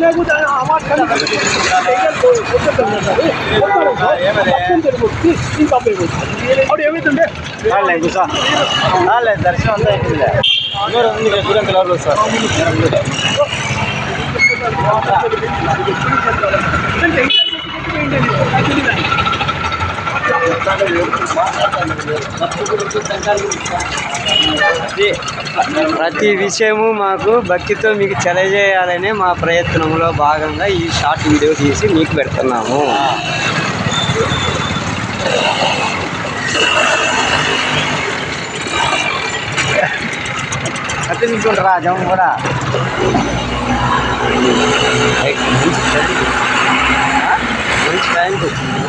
లేకపోతే అప్పుడు ఏమైతుండే దర్శనం అంతా అయిపోయింది సార్. ప్రతి విషయము మాకు భక్తితో మీకు తెలియజేయాలనే మా ప్రయత్నంలో భాగంగా ఈ షార్ట్ వీడియో తీసి మీకు పెడుతున్నాము. కట్టించుకుంటారా జనం కూడా మంచి టైంకి వచ్చింది.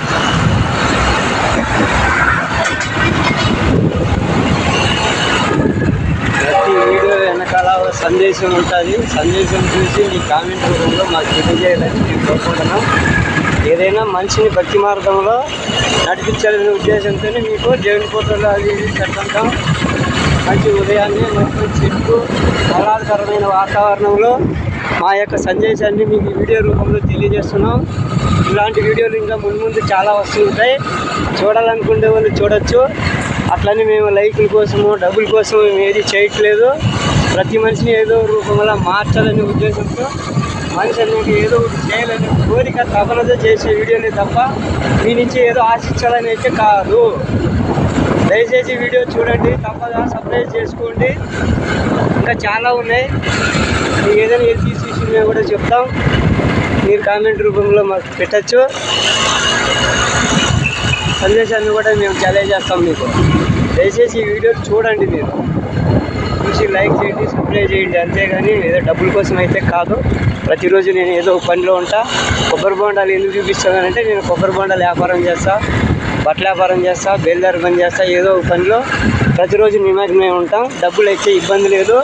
ప్రతి వీడియో వెనకాల సందేశం ఉంటుంది. సందేశం చూసి మీ కామెంట్ రూపంలో మాకు తెలియజేయాలని మేము కోరుకుంటున్నాం. ఏదైనా మనిషిని భక్తి మార్గంలో నడిపించాలనే ఉద్దేశంతో మీకు దేవుని ఫోటోలు అవి పెట్టుకుంటాం. మంచి ఉదయాన్నే మంచి చెట్లు ఆహ్లాదకరమైన వాతావరణంలో మా యొక్క సందేశాన్ని మీకు వీడియో రూపంలో తెలియజేస్తున్నాం. ఇలాంటి వీడియోలు ఇంకా ముందు చాలా వస్తుంటాయి. చూడాలనుకునే వాళ్ళు చూడొచ్చు. అట్లనే మేము లైకుల కోసము డబ్బుల కోసం మేము ఏది చేయట్లేదు. ప్రతి మనిషిని ఏదో రూపంలో మార్చాలనే ఉద్దేశంతో మనిషి అనేది ఏదో ఒకటి చేయాలని కోరిక తపనతో చేసే వీడియోలే తప్ప మీ నుంచి ఏదో ఆశించాలని అయితే కాదు. దయచేసి వీడియో చూడండి, తప్పగా సబ్స్క్రైబ్ చేసుకోండి. ఇంకా చాలా ఉన్నాయి. మీకు ఏదైనా హెల్త్ ఇష్యూస్ మేము కూడా చెప్తాం. మీరు కామెంట్ రూపంలో మాకు పెట్టచ్చు. సందేశాన్ని కూడా మేము తెలియజేస్తాం మీకు. దయచేసి ఈ వీడియో చూడండి, మీరు చూసి లైక్ చేయండి, సబ్స్క్రైబ్ చేయండి. అంతేగాని ఏదో డబ్బుల కోసం అయితే కాదు. ప్రతిరోజు నేను ఏదో పనిలో ఉంటా. కొబ్బరి బొండాలు ఎందుకు చూపిస్తానంటే నేను కొబ్బరి బొండాలు వ్యాపారం చేస్తా, బట్టల వ్యాపారం చేస్తా, బేల్దారి పని చేస్తా. ఏదో ఒక పనిలో ప్రతిరోజు నిమగ్నమై ఉంటాం. డబ్బులు అయితే ఇబ్బంది లేదు.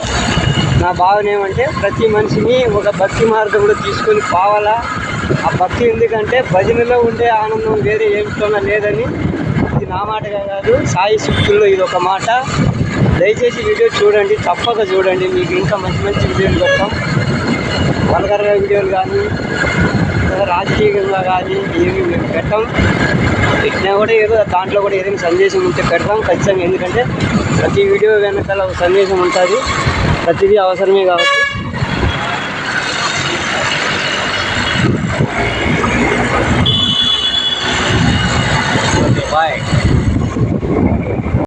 నా భావన ఏమంటే ప్రతి మనిషిని ఒక భక్తి మార్గంలో తీసుకొని పోవాలా. ఆ భక్తి ఎందుకంటే భజనలో ఉండే ఆనందం వేరే ఏమిటోనా లేదని. ఇది నా మాటగా కాదు, సాయి శక్తుల్లో ఇది ఒక మాట. దయచేసి వీడియో చూడండి, తప్పక చూడండి. మీకు ఇంకా మంచి మంచి వీడియోలు పెడతాం. వల్గర్గా వీడియోలు కానీ రాజకీయంగా కానీ ఏమి మేము పెట్టాం. పెట్టినా కూడా ఏదో దాంట్లో కూడా ఏదైనా సందేశం ఉంటే పెడతాం ఖచ్చితంగా. ఎందుకంటే ప్రతి వీడియో వెనకాల ఒక సందేశం ఉంటుంది. ప్రతిదీ అవసరమే కాబట్టి